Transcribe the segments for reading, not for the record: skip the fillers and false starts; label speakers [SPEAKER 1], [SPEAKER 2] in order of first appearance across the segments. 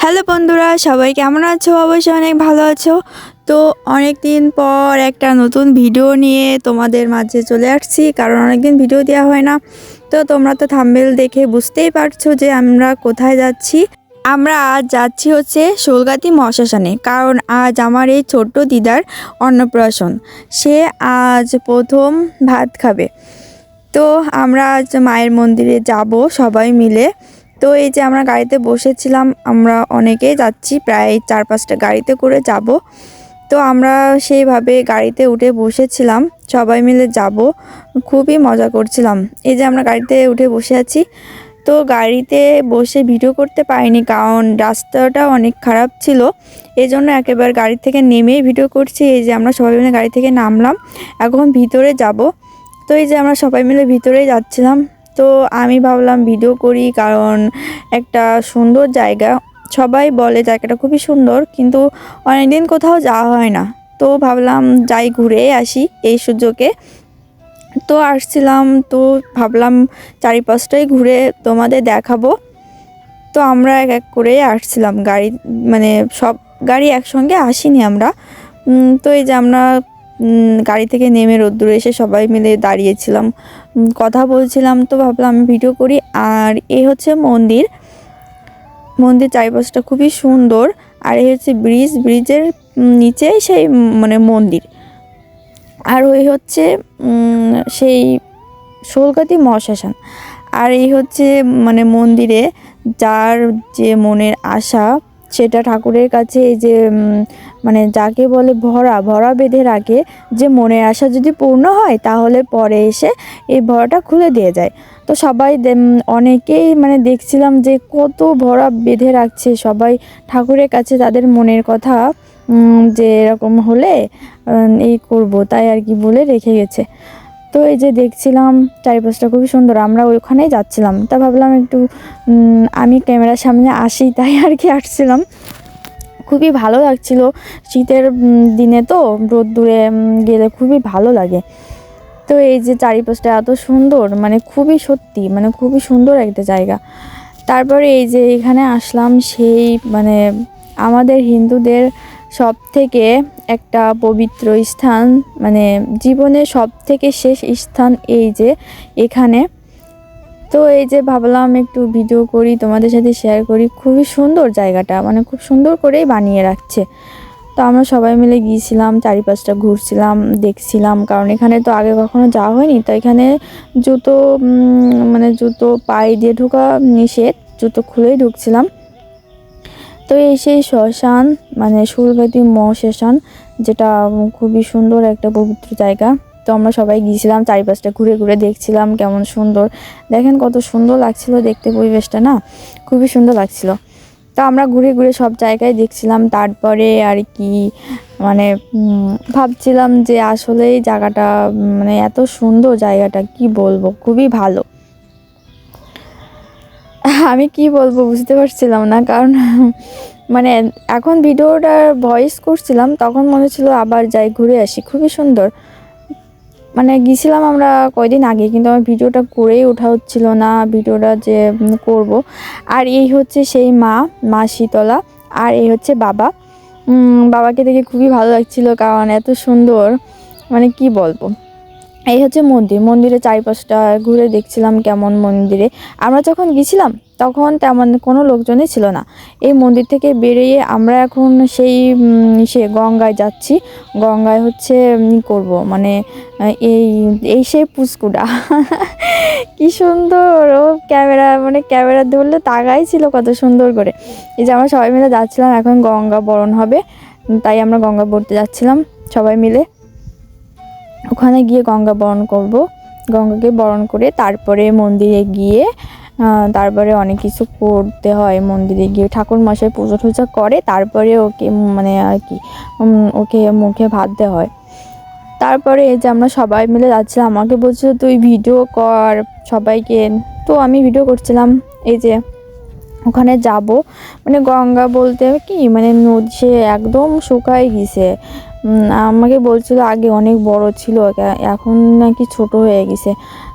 [SPEAKER 1] Hello বন্ধুরা, সবাই কেমন আছো? অবশ্যই অনেক ভালো আছো। তো অনেক দিন পর একটা নতুন ভিডিও নিয়ে তোমাদের মাঝে চলে আসছি, কারণ অনেকদিন ভিডিও দেওয়া হয় না। তো তোমরা তো থাম্বনেল দেখে বুঝতেই পারছো যে আমরা কোথায় যাচ্ছি। আমরা আজ যাচ্ছি হচ্ছে শোলগাতি মহাশ্মশানে, কারণ আজ আমার এই ছোট্ট দিদার অন্নপ্রাশন। সে আজ প্রথম ভাত খাবে। তো আমরা আজ মায়ের মন্দিরে যাব সবাই মিলে। তো এই যে আমরা গাড়িতে বসেছিলাম, আমরা অনেকেই যাচ্ছি, প্রায় 4-5টা গাড়িতে করে যাব। তো আমরা সেইভাবে গাড়িতে উঠে বসেছিলাম, সবাই মিলে যাব, খুবই মজা করছিলাম। এই যে আমরা গাড়িতে উঠে বসে আছি। তো গাড়িতে বসে ভিডিও করতে পারিনি, কারণ রাস্তাটা অনেক খারাপ ছিল। এই জন্য একেবারে গাড়ি থেকে নেমেই ভিডিও করছি। এই যে আমরা সবাই মিলে গাড়ি থেকে নামলাম, এখন ভিতরে যাব। তো এই যে আমরা সবাই মিলে ভিতরেই যাচ্ছিলাম। তো আমি ভাবলাম ভিডিও করি, কারণ একটা সুন্দর জায়গা, সবাই বলে জায়গাটা খুবই সুন্দর, কিন্তু অনেকদিন কোথাও যাওয়া হয় না। তো ভাবলাম যাই ঘুরে আসি এই সুযোগে। তো আসছিলাম, তো ভাবলাম চারিপাশটাই ঘুরে তোমাদের দেখাবো। তো আমরা এক এক করে আসছিলাম, গাড়ি মানে সব গাড়ি একসঙ্গে আসিনি আমরা। তো এই যে আমরা গাড়ি থেকে নেমে রোদ্দুরে এসে সবাই মিলে দাঁড়িয়েছিলাম, কথা বলছিলাম। তো ভাবলাম আমি ভিডিও করি। আর এই হচ্ছে মন্দির চারিপাশটা খুবই সুন্দর। আর এই হচ্ছে ব্রিজের নিচে সেই মানে মন্দির। আর ওই হচ্ছে সেই শোলগাতি মহাশ্মশান। আর এই হচ্ছে মানে মন্দিরে যার যে মনের আশা, সেটা ঠাকুরের কাছে এই যে মানে যাকে বলে ভরা বেঁধে রাখে, যে মনের আশা যদি পূর্ণ হয় তাহলে পরে এসে এই ভরাটা খুলে দিয়ে যায়। তো সবাই অনেকেই মানে দেখছিলাম যে কত ভরা বেঁধে রাখছে সবাই ঠাকুরের কাছে তাদের মনের কথা, যে এরকম হলে এই করব, তাই আর কি বলে রেখে গেছে। তো এই যে দেখছিলাম চারিপাশটা খুবই সুন্দর, আমরা ওইখানেই যাচ্ছিলাম। তা ভাবলাম একটু আমি ক্যামেরার সামনে আসি, তাই আর কি আসছিলাম। খুবই ভালো লাগছিল, শীতের দিনে তো রোদ্দুরে গেলে খুবই ভালো লাগে। তো এই যে চারিপাশটা এত সুন্দর, মানে খুবই সত্যি, মানে খুবই সুন্দর একটা জায়গা। তারপরে এই যে এখানে আসলাম, সেই মানে আমাদের হিন্দুদের সব থেকে একটা পবিত্র স্থান, মানে জীবনের সব থেকে শেষ স্থান এই যে এখানে। তো এই যে ভাবলাম একটু ভিডিও করি, তোমাদের সাথে শেয়ার করি। খুবই সুন্দর জায়গাটা, মানে খুব সুন্দর করেই বানিয়ে রাখছে। তো আমরা সবাই মিলে গিয়েছিলাম, চারিপাশটা ঘুরছিলাম, দেখছিলাম, কারণ এখানে তো আগে কখনো যাওয়া হয়নি। তো এখানে জুতো মানে জুতো পায়ে দিয়ে ঢোকা নিষেধ, জুতো খুলেই ঢুকছিলাম। তো এই সেই শ্মশান, মানে শোলগাতি মহাশ্মশান, যেটা খুবই সুন্দর একটা পবিত্র জায়গা। তো আমরা সবাই গিয়েছিলাম, চারিপাশটা ঘুরে ঘুরে দেখছিলাম কেমন সুন্দর। দেখেন কত সুন্দর লাগছিল দেখতে, পরিবেশটা না খুবই সুন্দর লাগছিল। তো আমরা ঘুরে ঘুরে সব জায়গায় দেখছিলাম। তারপরে আর কি মানে ভাবছিলাম যে আসলে এই জায়গাটা মানে এত সুন্দর, জায়গাটা কি বলবো, খুবই ভালো। আমি কি বলবো বুঝতে পারছিলাম না, কারণ মানে এখন ভিডিওটার ভয়েস করছিলাম, তখন মনে ছিল আবার যাই ঘুরে আসি, খুবই সুন্দর। মানে গিয়েছিলাম আমরা কয়দিন আগে, কিন্তু আমার ভিডিওটা করেই ওঠা হচ্ছিল না, ভিডিওটা যে করব। আর এই হচ্ছে সেই মা শীতলা, আর এই হচ্ছে বাবাকে দেখে খুবই ভালো লাগছিল, কারণ এত সুন্দর, মানে কি বলবো। এই হচ্ছে মন্দিরের চারিপাশটা ঘুরে দেখছিলাম কেমন। মন্দিরে আমরা যখন গেছিলাম তখন তেমন কোনো লোকজনই ছিল না। এই মন্দির থেকে বেরিয়ে আমরা এখন সে গঙ্গায় যাচ্ছি। গঙ্গায় হচ্ছে করব মানে সেই পুচকুটা কি সুন্দর, ও ক্যামেরা ধরলে তাকাই ছিল কত সুন্দর করে। এই যে আমরা সবাই মিলে যাচ্ছিলাম, এখন গঙ্গা বরণ হবে, তাই আমরা গঙ্গা বরতে যাচ্ছিলাম সবাই মিলে। ওখানে গিয়ে গঙ্গা বরণ করব, গঙ্গাকে বরণ করে তারপরে মন্দিরে গিয়ে তারপরে অনেক কিছু করতে হয়। মন্দিরে গিয়ে ঠাকুর মশাই পুজো টুজো করে, তারপরে ওকে মানে আর কি ওকে মুখে ভাত দেওয়া হয়। তারপরে এই যে আমরা সবাই মিলে যাচ্ছিলাম, আমাকে বলছিল তুই ভিডিও কর সবাইকে। তো আমি ভিডিও করছিলাম। এই যে ওখানে যাব, মানে গঙ্গা বলতে কি মানে নদী সে একদম শুকায় গেছে। আমাকে বলছিল আগে অনেক বড় ছিল, এখন নাকি ছোট হয়ে গেছে।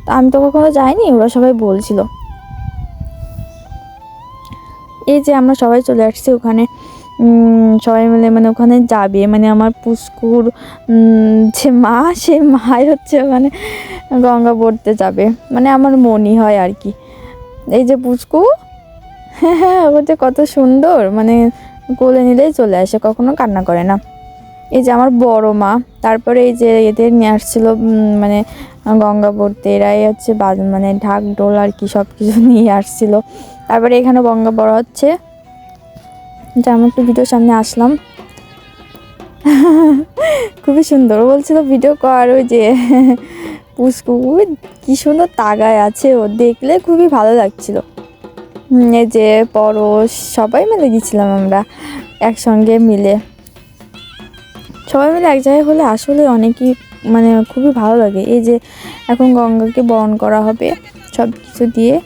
[SPEAKER 1] তা আমি তো কখনো যাইনি, ওরা সবাই বলছিল। এই যে আমরা সবাই চলে আসছি ওখানে, সবাই মিলে মানে ওখানে যাবে, মানে আমার পুস্কুর যে মা, সে মাই হচ্ছে ওখানে গঙ্গা পড়তে যাবে, মানে আমার মনি হয় আর কি। এই যে পুস্কু, হ্যাঁ হ্যাঁ, ও যে কত সুন্দর, মানে কোলে নিলেই চলে আসে, কখনো কান্না করে না। এই যে আমার বড় মা, তারপরে এই যে এদের নিয়ে আসছিল মানে গঙ্গা পড়তে, এরাই হচ্ছে মানে ঢাক ঢোল আর কি সব কিছু নিয়ে আসছিল। তারপরে এখানে গঙ্গা পড়া হচ্ছে, যে আমি একটু ভিডিওর সামনে আসলাম। খুবই সুন্দর, ও বলছিল ভিডিও কর। ওই যে পুষ্কু কি সুন্দর তাগায় আছে, ও দেখলে খুবই ভালো লাগছিল। এই যে পরশ, সবাই মিলে গেছিলাম আমরা একসঙ্গে মিলে, সবাই মিলে এক জায়গায় হলে আসলে অনেকই মানে খুবই ভালো লাগে। এই যে এখন গঙ্গাকে বরণ করা হবে সব কিছু দিয়ে।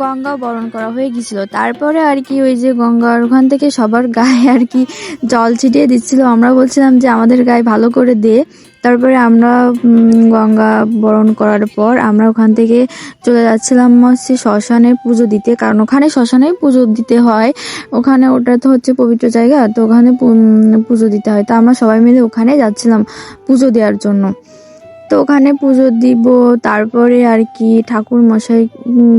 [SPEAKER 1] গঙ্গা বরণ করা হয়ে গেছিল, তারপরে আর কি ওই যে গঙ্গার ওখান থেকে সবার গায়ে আর কি জল ছিটিয়ে দিচ্ছিল। আমরা বলছিলাম যে আমাদের গায়ে ভালো করে দে। তারপরে আমরা গঙ্গা বরণ করার পর আমরা ওখান থেকে চলে যাচ্ছিলাম হচ্ছে শ্মশানে পুজো দিতে, কারণ ওখানে শ্মশানে পুজো দিতে হয়। ওখানে ওটা তো হচ্ছে পবিত্র জায়গা, তো ওখানে পুজো দিতে হয়। তো আমরা সবাই মিলে ওখানে যাচ্ছিলাম পুজো দেওয়ার জন্য। তো ওখানে পুজো দিব, তারপরে আর কি ঠাকুর মশাই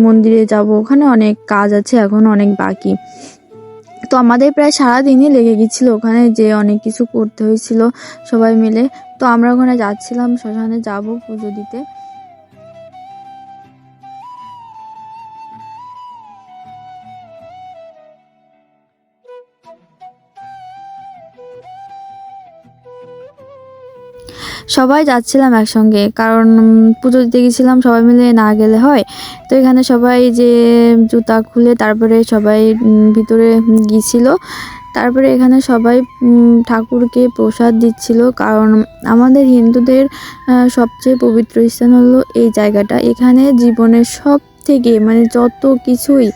[SPEAKER 1] মন্দিরে যাব। ওখানে অনেক কাজ আছে, এখন অনেক বাকি। তো আমাদের প্রায় সারাদিনই লেগে গেছিল, ওখানে যে অনেক কিছু করতে হয়েছিল সবাই মিলে। তো আমরা ওখানে যাচ্ছিলাম, শ্মশানে যাব পুজো দিতে। সবাই যাচ্ছিলাম একসঙ্গে, কারণ পুজো দিতে গেছিলাম, সবাই মিলে না গেলে হয়। তো এখানে সবাই যে জুতা খুলে তারপরে সবাই ভিতরে গিয়েছিল। তারপরে এখানে সবাই ঠাকুরকে প্রসাদ দিচ্ছিল, কারণ আমাদের হিন্দুদের সবচেয়ে পবিত্র স্থান হলো এই জায়গাটা। এখানে জীবনের সব থেকে মানে যত কিছুই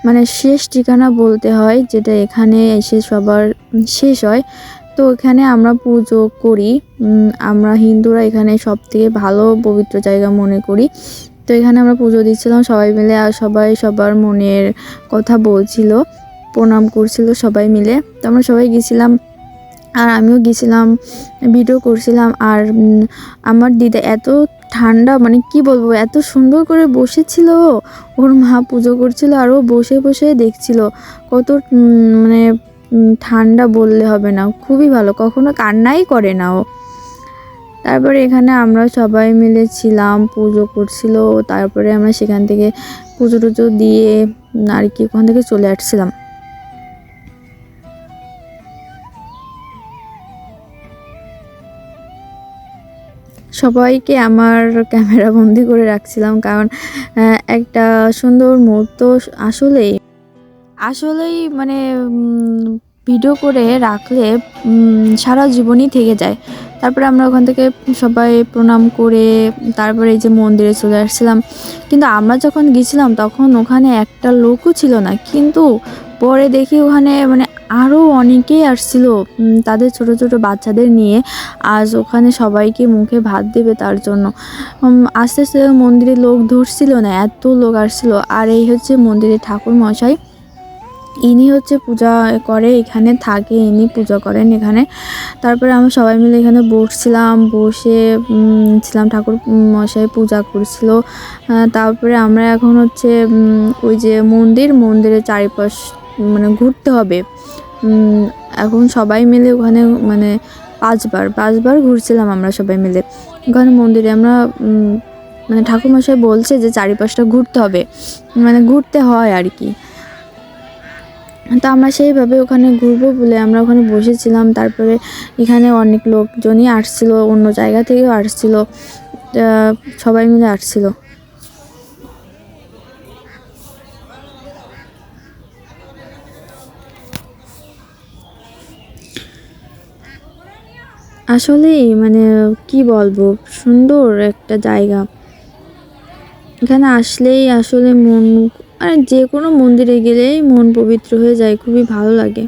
[SPEAKER 1] মানে শেষ ঠিকানা বলতে হয়, যেটা এখানে এসে সবার শেষ হয়। তো এখানে আমরা পুজো করি, আমরা হিন্দুরা এখানে সব থেকে ভালো পবিত্র জায়গা মনে করি। তো এখানে আমরা পুজো দিচ্ছিলাম সবাই মিলে, আর সবাই সবার মনের কথা বলছিল, প্রণাম করছিল সবাই মিলে। তো আমরা সবাই গেছিলাম আর আমিও গেছিলাম, ভিডিও করছিলাম। আর আমার দিদা এত ঠান্ডা, মানে কি বলবো, এত সুন্দর করে বসেছিল, ওর মা পুজো করছিল আর ও বসে বসে দেখছিল। কত মানে ঠান্ডা বললে হবে না, খুবই ভালো, কখনো কান্নাই করে না ও। তারপরে এখানে আমরা সবাই মিলে ছিলাম, পুজো করছিল। তারপরে আমরা সেখান থেকে পুজো টুজো দিয়ে আর কি ওখান থেকে চলে আসছিলাম। সবাইকে আমার ক্যামেরা বন্দি করে রাখছিলাম, কারণ একটা সুন্দর মুহূর্ত আসলেই আসলেই মানে ভিডিও করে রাখলে সারা জীবনই থেকে যায়। তারপরে আমরা ওখান থেকে সবাই প্রণাম করে তারপরে এই যে মন্দিরে চলে আসছিলাম। কিন্তু আমরা যখন গেছিলাম তখন ওখানে একটা লোকও ছিল না, কিন্তু পরে দেখি ওখানে মানে আরও অনেকেই আসছিল তাদের ছোট ছোট বাচ্চাদের নিয়ে। আজ ওখানে সবাইকে মুখে ভাত দেবে তার জন্য আস্তে আস্তে মন্দিরে লোক ধরছিল না, এত লোক আসছিল। আর এই হচ্ছে মন্দিরের ঠাকুর মশাই, ইনি হচ্ছে পূজা করে, এখানে থাকে, ইনি পূজা করেন এখানে। তারপরে আমরা সবাই মিলে এখানে বসছিলাম, বসে ছিলাম, ঠাকুর মশাই পূজা করছিল। তারপরে আমরা এখন হচ্ছে ওই যে মন্দিরের চারিপাশ মানে ঘুরতে হবে। এখন সবাই মিলে ওখানে মানে পাঁচবার ঘুরছিলাম আমরা সবাই মিলে ওখানে মন্দিরে। আমরা মানে ঠাকুরমশাই বলছে যে চারিপাশটা ঘুরতে হবে, মানে ঘুরতে হয় আর কি। তো আমরা সেইভাবে ওখানে ঘুরবো বলে আমরা ওখানে বসেছিলাম। তারপরে এখানে অনেক লোকজনই আসছিল, অন্য জায়গা থেকেও আসছিল, সবাই মিলে আসছিল। আসলেই মানে কি বলবো, সুন্দর একটা জায়গা। এখানে আসলেই আসলে মন, আর যে কোনো মন্দিরে গেলেই মন পবিত্র হয়ে যায়, খুবই ভালো লাগে।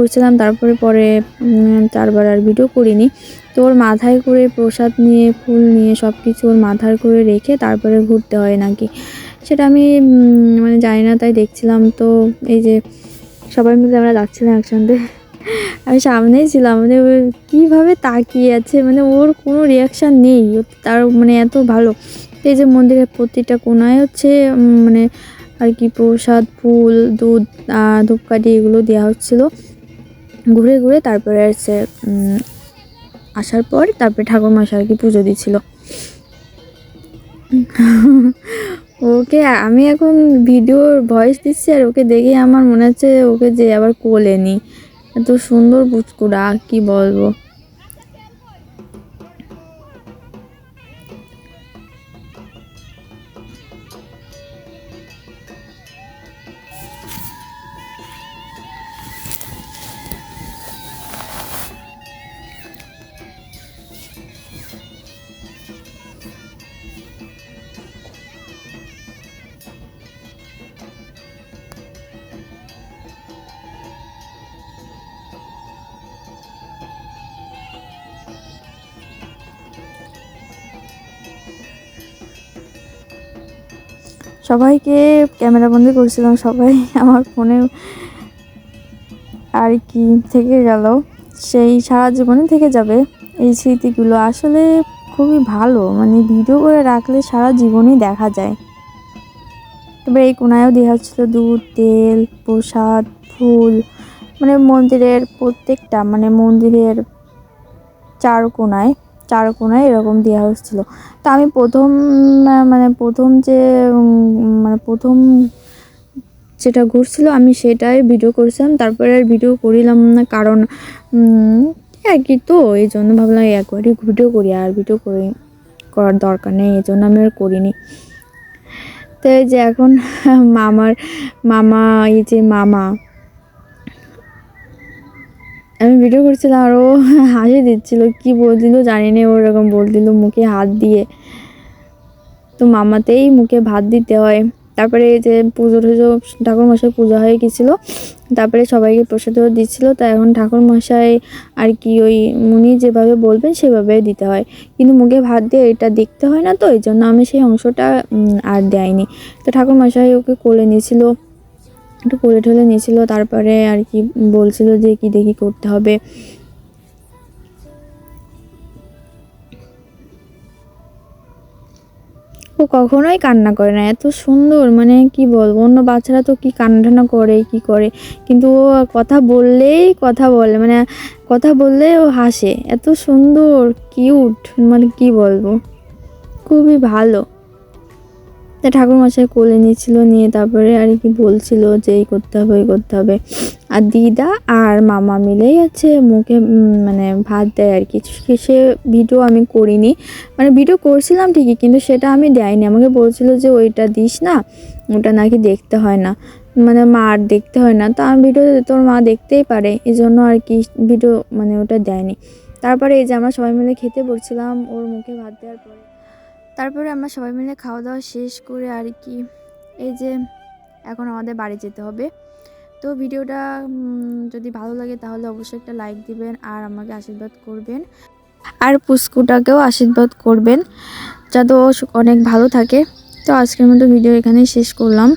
[SPEAKER 1] করছিলাম। তারপরে পরে 4বার আর ভিডিও করিনি। তো ওর মাথায় করে প্রসাদ নিয়ে, ফুল নিয়ে সব কিছু ওর মাথায় করে রেখে তারপরে ঘুরতে হয় নাকি, সেটা আমি মানে জানি না, তাই দেখছিলাম। তো এই যে সবাই মিলে আমরা যাচ্ছিলাম একসঙ্গে, আমি সামনেই ছিলাম, মানে ও কীভাবে তাকিয়ে আছে, মানে ওর কোনো রিয়াকশান নেই, তার মানে এত ভালো। এই যে মন্দিরের প্রতিটা কোনায় হচ্ছে মানে আর কি প্রসাদ, ফুল, দুধ, ধূপকাঠি এগুলো দেওয়া হচ্ছিলো। ঘুরে ঘুরে তারপরে হচ্ছে আসার পর তারপরে ঠাকুরমশাই আর কি পুজো দিচ্ছিল। ওকে আমি এখন ভিডিওর ভয়েস দিচ্ছি আর ওকে দেখে আমার মনে হচ্ছে ওকে যে আবার কোলে নি, এত সুন্দর পুচকুড়া, কি বলবো। সবাইকে ক্যামেরাবন্দি করছিলাম, সবাই আমার ফোনে আর কি থেকে গেল, সেই সারা জীবনে থেকে যাবে এই স্মৃতিগুলো। আসলে খুবই ভালো, মানে ভিডিও করে রাখলে সারা জীবনই দেখা যায়। তবে এই কোনায়ও দেওয়া হচ্ছিলো দুধ, তেল, প্রসাদ, ফুল, মানে মন্দিরের প্রত্যেকটা, মানে মন্দিরের চার কোনায় এরকম দেওয়া হচ্ছিলো। তো আমি প্রথম যেটা ঘুরছিল আমি সেটাই ভিডিও করছিলাম, তারপরে আর ভিডিও করিলাম না, কারণ আর কি, তো এই জন্য ভাবলাম একবারই ভিডিও করি, আর ভিডিও করার দরকার নেই, এই জন্য আমি আর করিনি। তো এই যে এখন মামা আমি ভিডিও করছিলাম আর ও হাসি দিচ্ছিল, কি বলছিল জানি না, ওরকম বলছিল মুখে হাত দিয়ে। তো মামাতেই মুখে ভাত দিতে হয়। তারপরে এই যে ঠাকুরমশাই পূজা হয়ে গেছিলো, তারপরে সবাইকে প্রসাদও দিচ্ছিলো। তা এখন ঠাকুরমশাই আর কি ওই উনি যেভাবে বলবেন সেভাবে দিতে হয়, কিন্তু মুখে ভাত দিয়ে এটা দেখতে হয় না, তো এই জন্য আমি সেই অংশটা আর দেয়নি। তো ঠাকুরমশাই ওকে কোলে নিয়েছিল, একটু কোলে ঠলে নিয়েছিল, তারপরে আর কি বলছিল যে কি দেখি করতে হবে। ও কখনোই কান্না করে না, এত সুন্দর, মানে কি বলবো, অন্য বাচ্চারা তো কি কান্না করে কি করে, কিন্তু ও কথা বললেই কথা বলে, মানে কথা বললে ও হাসে, এত সুন্দর কিউট, মানে কি বলবো, খুবই ভালো। তা ঠাকুরমশাই কোলে নিয়েছিল, নিয়ে তারপরে আর কি বলছিল যে এই করতে হবে ওই করতে হবে। আর দিদা আর মামা মিলেই আছে মুখে মানে ভাত দেয় আর কি। সে ভিডিও আমি করিনি, মানে ভিডিও করছিলাম ঠিকই, কিন্তু সেটা আমি দেয়নি। আমাকে বলছিল যে ওইটা দিস না, ওটা নাকি দেখতে হয় না, মানে মা আর দেখতে হয় না। তো আমি ভিডিও তোর মা দেখতেই পারে, এই জন্য আর কি ভিডিও মানে ওটা দেয়নি। তারপরে এই যে আমরা সবাই মিলে খেতে বসছিলাম ওর মুখে ভাত দেওয়ার পরে, তারপরে আমরা সবাই মিলে খাওয়া দাওয়া শেষ করে আর কি এই যে এখন আমাদের বাড়ি যেতে হবে। তো ভিডিওটা যদি ভালো লাগে তাহলে অবশ্যই একটা লাইক দিবেন আর আমাকে আশীর্বাদ করবেন, আর পুস্কুটাকেও আশীর্বাদ করবেন যাতে ও অনেক ভালো থাকে। তো আজকের মতো ভিডিও এখানেই শেষ করলাম।